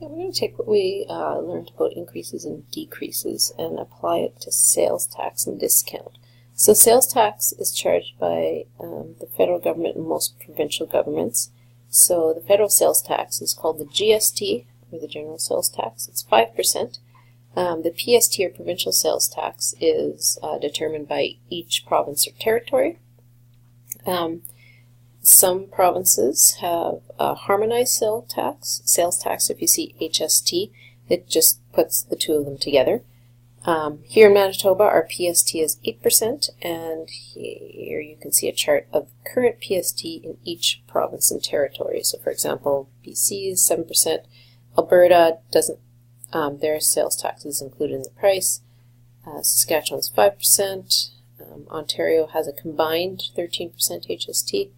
we're going to take what we learned about increases and decreases and apply it to sales tax and discount. So sales tax is charged by the federal government and most provincial governments. So the federal sales tax is called the GST, or the general sales tax. It's 5%. The PST, or provincial sales tax, is determined by each province or territory. Some provinces have a harmonized sales tax. If you see HST, it just puts the two of them together. Here in Manitoba, our PST is 8%, and here you can see a chart of current PST in each province and territory. So for example, BC is 7%, Alberta doesn't, their sales tax is included in the price, Saskatchewan's 5%, Ontario has a combined 13% HST,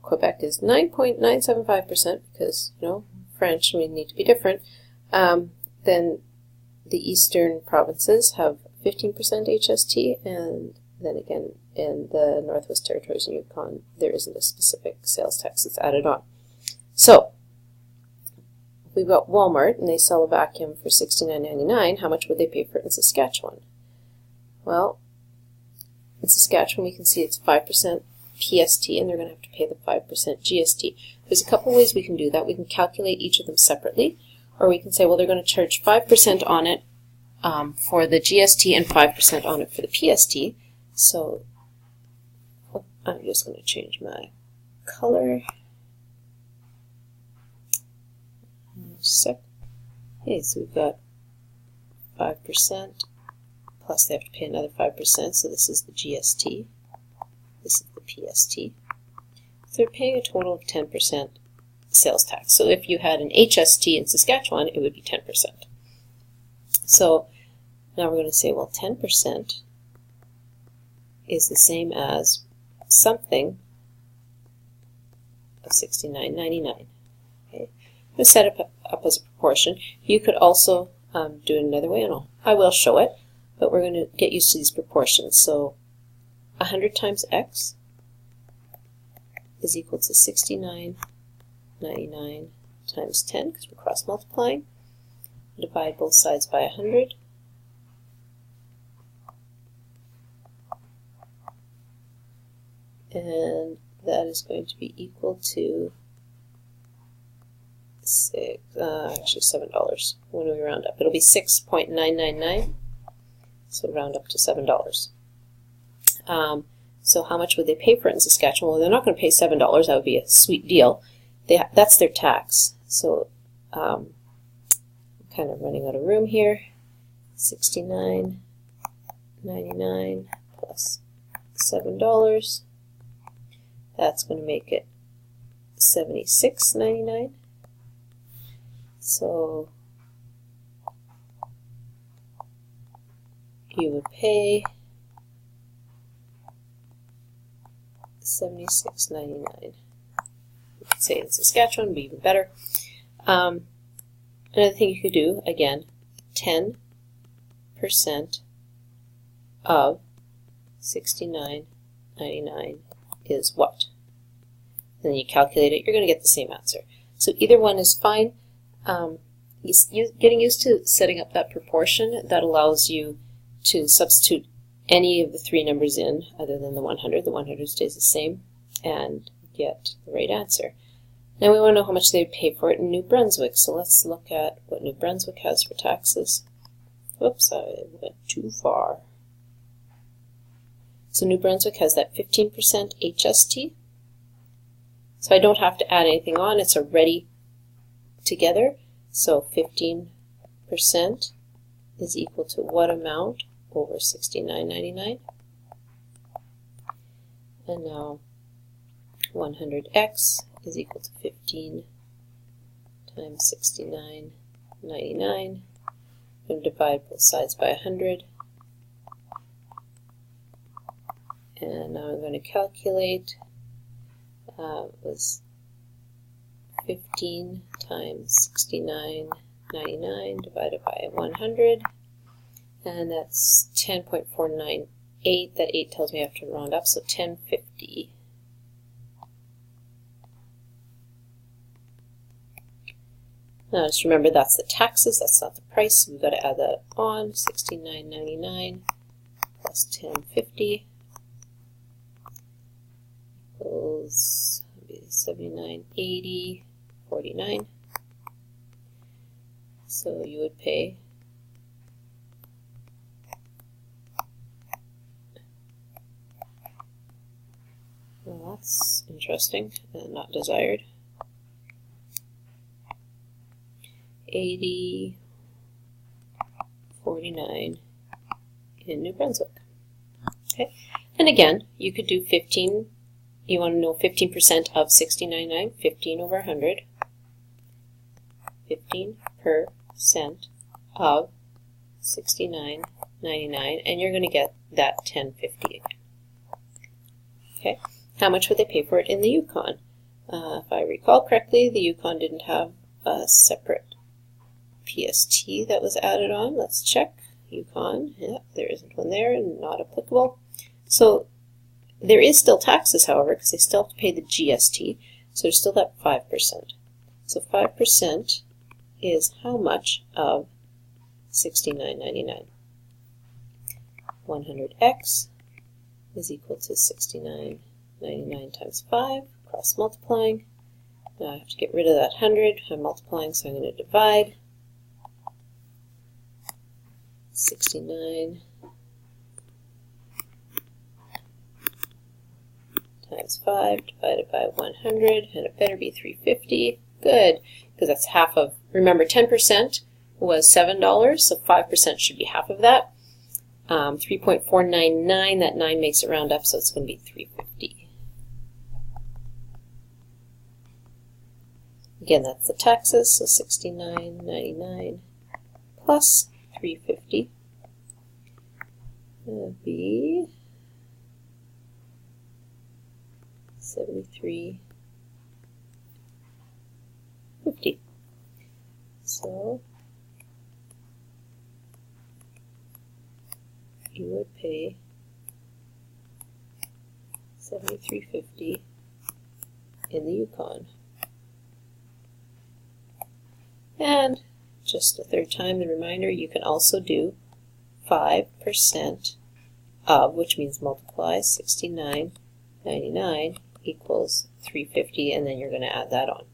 Quebec is 9.975% because, you know, French, we need to be different. Then the eastern provinces have 15% HST, and then again in the Northwest Territories and Yukon, there isn't a specific sales tax that's added on. So we've got Walmart, and they sell a vacuum for $69.99. How much would they pay for it in Saskatchewan? Well, in Saskatchewan, we can see it's 5% PST, and they're going to have to pay the 5% GST. There's a couple ways we can do that. We can calculate each of them separately, or we can say, well, they're going to charge 5% on it for the GST and 5% on it for the PST. So I'm just going to change my color. Okay, so we've got 5%, plus they have to pay another 5%, so this is the GST. This is the PST. So they're paying a total of 10% sales tax. So if you had an HST in Saskatchewan, it would be 10%. So now we're going to say, well, 10% is the same as something of $69.99. Okay, I'm going to set it up as a proportion. You could also do it another way, and I will show it, but we're going to get used to these proportions. So 100 times x is equal to $69.99 times 10, because we're cross-multiplying. Divide both sides by 100. And that is going to be equal to actually $7 when we round up. It'll be 6.999, so round up to $7. So how much would they pay for it in Saskatchewan? Well, they're not going to pay $7. That would be a sweet deal. That's their tax. So I'm kind of running out of room here. $69.99 plus $7. That's going to make it $76.99. So you would pay $76.99. You could say in Saskatchewan would be even better. Another thing you could do, again, 10% of $69.99 is what? And then you calculate it, you're going to get the same answer. So either one is fine. Getting used to setting up that proportion, that allows you to substitute any of the three numbers in other than the 100. The 100 stays the same, and get the right answer. Now we want to know how much they would pay for it in New Brunswick, so let's look at what New Brunswick has for taxes. Whoops, I went too far. So New Brunswick has that 15% HST. So I don't have to add anything on, it's already together. So 15% is equal to what amount over $69.99? And now 100x is equal to 15 times $69.99. I'm going to divide both sides by 100. And now I'm going to calculate. It was 15 times $69.99 divided by 100. And that's 10.498. That 8 tells me I have to round up, so 1050. Now just remember that's the taxes, that's not the price, so we've got to add that on. $69.99 plus $10.50 equals $79.80, 49. So you would pay well, that's interesting and not desired. $80.49 in New Brunswick. Okay, and again, you could do 15. You want to know 15% of $69.99, 15 over 100. 15% of $69.99, and you're going to get that $10.50 again. Okay, how much would they pay for it in the Yukon? If I recall correctly, the Yukon didn't have a separate PST that was added on. Let's check. Yukon, yeah, there isn't one there, and not applicable. So there is still taxes, however, because they still have to pay the GST, so there's still that 5%. So 5% is how much of $69.99? 100x is equal to $69.99 times 5, cross multiplying. Now I have to get rid of that 100. I'm multiplying, so I'm going to divide. 69 times 5 divided by 100, and it better be 350. Good, because that's half of, remember 10% was $7, so 5% should be half of that. 3.499, that 9 makes it round up, so it's going to be 350. Again, that's the taxes, so $69.99 plus 350 would be $73.50. So you would pay $73.50 in the Yukon. And just a third time, the reminder, you can also do 5% of, which means multiply $69.99 equals 350, and then you're going to add that on.